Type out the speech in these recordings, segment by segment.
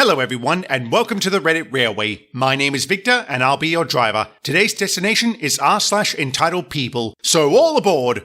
Hello everyone and welcome to the Reddit Railway. My name is Victor and I'll be your driver. Today's destination is r/EntitledPeople, so all aboard!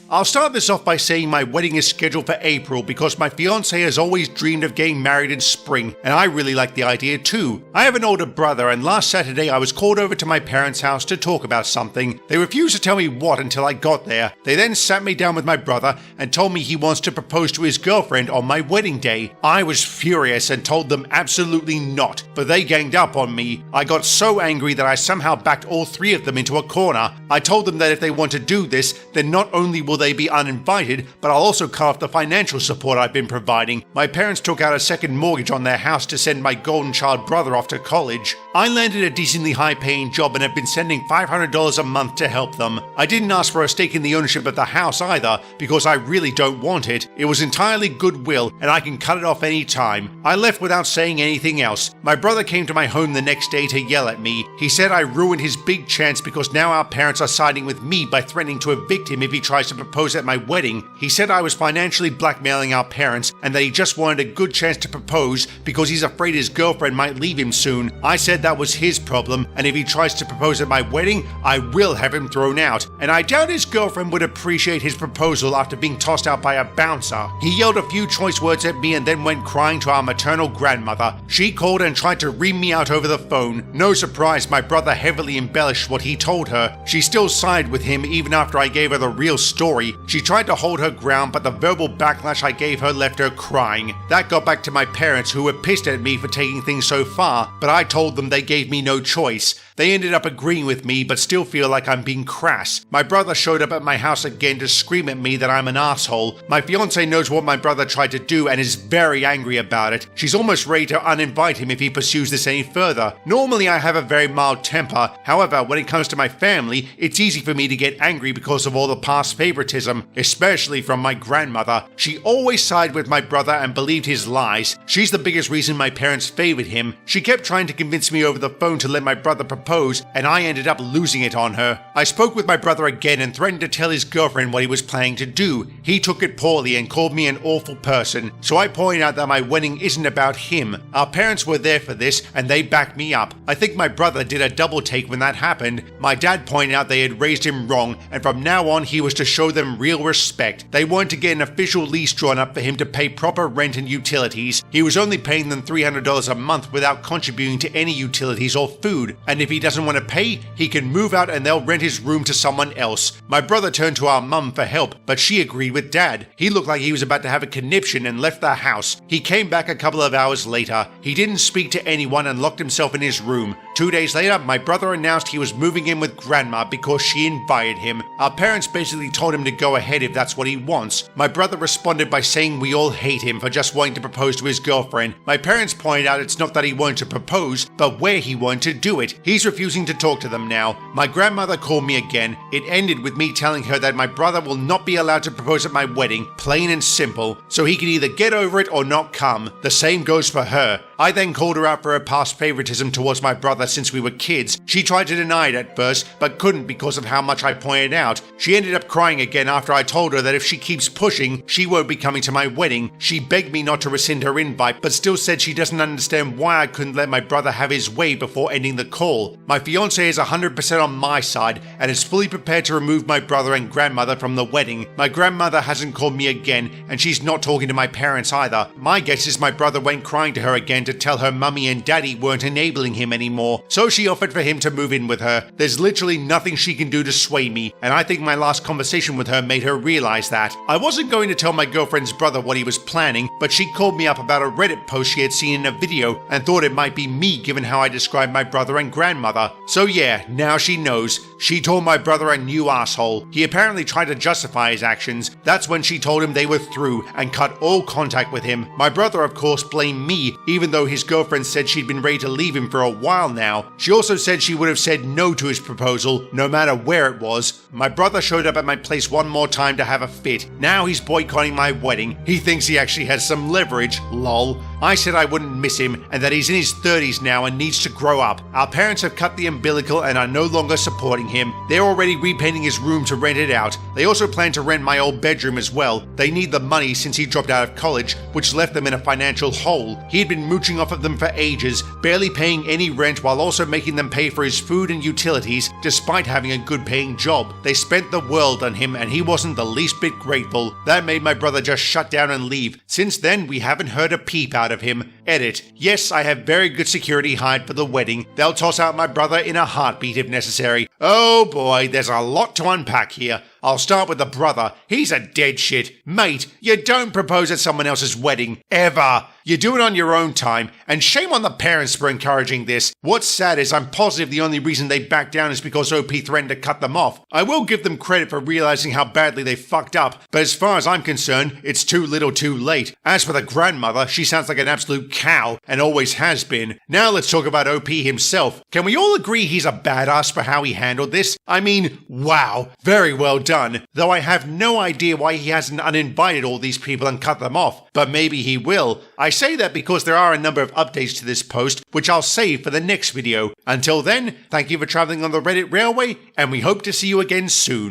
I'll start this off by saying my wedding is scheduled for April because my fiancé has always dreamed of getting married in spring, and I really like the idea too. I have an older brother, and last Saturday I was called over to my parents' house to talk about something. They refused to tell me what until I got there. They then sat me down with my brother and told me he wants to propose to his girlfriend on my wedding day. I was furious and told them absolutely not, but they ganged up on me. I got so angry that I somehow backed all three of them into a corner. I told them that if they want to do this, then not only will they be uninvited, but I'll also cut off the financial support I've been providing. My parents took out a second mortgage on their house to send my golden child brother off to college. I landed a decently high-paying job and have been sending $500 a month to help them. I didn't ask for a stake in the ownership of the house either, because I really don't want it. It was entirely goodwill, and I can cut it off any time. I left without saying anything else. My brother came to my home the next day to yell at me. He said I ruined his big chance because now our parents are siding with me by threatening to evict him if he tries to propose at my wedding. He said I was financially blackmailing our parents and that he just wanted a good chance to propose because he's afraid his girlfriend might leave him soon. I said that was his problem, and if he tries to propose at my wedding, I will have him thrown out. And I doubt his girlfriend would appreciate his proposal after being tossed out by a bouncer. He yelled a few choice words at me and then went crying to our maternal grandmother. She called and tried to ream me out over the phone. No surprise, my brother heavily embellished what he told her. She still sided with him even after I gave her the real story. She tried to hold her ground, but the verbal backlash I gave her left her crying. That got back to my parents, who were pissed at me for taking things so far, but I told them they gave me no choice. They ended up agreeing with me, but still feel like I'm being crass. My brother showed up at my house again to scream at me that I'm an asshole. My fiancé knows what my brother tried to do and is very angry about it. She's almost ready to uninvite him if he pursues this any further. Normally I have a very mild temper. However, when it comes to my family, it's easy for me to get angry because of all the past favoritism, especially from my grandmother. She always sided with my brother and believed his lies. She's the biggest reason my parents favored him. She kept trying to convince me over the phone to let my brother propose, and I ended up losing it on her. I spoke with my brother again and threatened to tell his girlfriend what he was planning to do. He took it poorly and called me an awful person, so I pointed out that my wedding isn't about him. Our parents were there for this and they backed me up. I think my brother did a double take when that happened. My dad pointed out they had raised him wrong, and from now on he was to show them real respect. They wanted to get an official lease drawn up for him to pay proper rent and utilities. He was only paying them $300 a month without contributing to any utilities or food, and if he doesn't want to pay, he can move out and they'll rent his room to someone else. My brother turned to our mum for help, but she agreed with dad. He looked like he was about to have a conniption and left the house. He came back a couple of hours later. He didn't speak to anyone and locked himself in his room. 2 days later, my brother announced he was moving in with grandma because she invited him. Our parents basically told him to go ahead if that's what he wants. My brother responded by saying we all hate him for just wanting to propose to his girlfriend. My parents pointed out it's not that he wanted to propose, but where he wanted to do it. He's refusing to talk to them now. My grandmother called me again. It ended with me telling her that my brother will not be allowed to propose at my wedding, plain and simple, so he can either get over it or not come. The same goes for her. I then called her out for her past favoritism towards my brother since we were kids. She tried to deny it at first, but couldn't because of how much I pointed out. She ended up crying again after I told her that if she keeps pushing, she won't be coming to my wedding. She begged me not to rescind her invite, but still said she doesn't understand why I couldn't let my brother have his way before ending the call. My fiancé is 100% on my side and is fully prepared to remove my brother and grandmother from the wedding. My grandmother hasn't called me again, and she's not talking to my parents either. My guess is my brother went crying to her again to tell her mummy and daddy weren't enabling him anymore, so she offered for him to move in with her. There's literally nothing she can do to sway me, and I think my last conversation with her made her realize that. I wasn't going to tell my girlfriend's brother what he was planning, but she called me up about a Reddit post she had seen in a video and thought it might be me given how I described my brother and grandmother. So yeah, now she knows. She told my brother a new asshole. He apparently tried to justify his actions. That's when she told him they were through and cut all contact with him. My brother of course blamed me, even though his girlfriend said she'd been ready to leave him for a while now. She also said she would have said no to his proposal, no matter where it was. My brother showed up at my place one more time to have a fit. Now he's boycotting my wedding. He thinks he actually has some leverage, lol. I said I wouldn't miss him and that he's in his 30s now and needs to grow up. Our parents have cut the umbilical and are no longer supporting him. They're already repainting his room to rent it out. They also plan to rent my old bedroom as well. They need the money since he dropped out of college, which left them in a financial hole. He'd been mooching off of them for ages, barely paying any rent while also making them pay for his food and utilities despite having a good paying job. They spent the world on him and he wasn't the least bit grateful. That made my brother just shut down and leave. Since then, we haven't heard a peep out of him. Edit. Yes, I have very good security hired for the wedding. They'll toss out my brother in a heartbeat if necessary. Oh boy, there's a lot to unpack here. I'll start with the brother. He's a dead shit. Mate, you don't propose at someone else's wedding. Ever. You do it on your own time, and shame on the parents for encouraging this. What's sad is I'm positive the only reason they backed down is because OP threatened to cut them off. I will give them credit for realizing how badly they fucked up, but as far as I'm concerned, it's too little too late. As for the grandmother, she sounds like an absolute cow, and always has been. Now let's talk about OP himself. Can we all agree he's a badass for how he handled this? I mean, wow, very well done. Though I have no idea why he hasn't uninvited all these people and cut them off, but maybe he will. I say that because there are a number of updates to this post, which I'll save for the next video. Until then, thank you for traveling on the Reddit Railway, and we hope to see you again soon.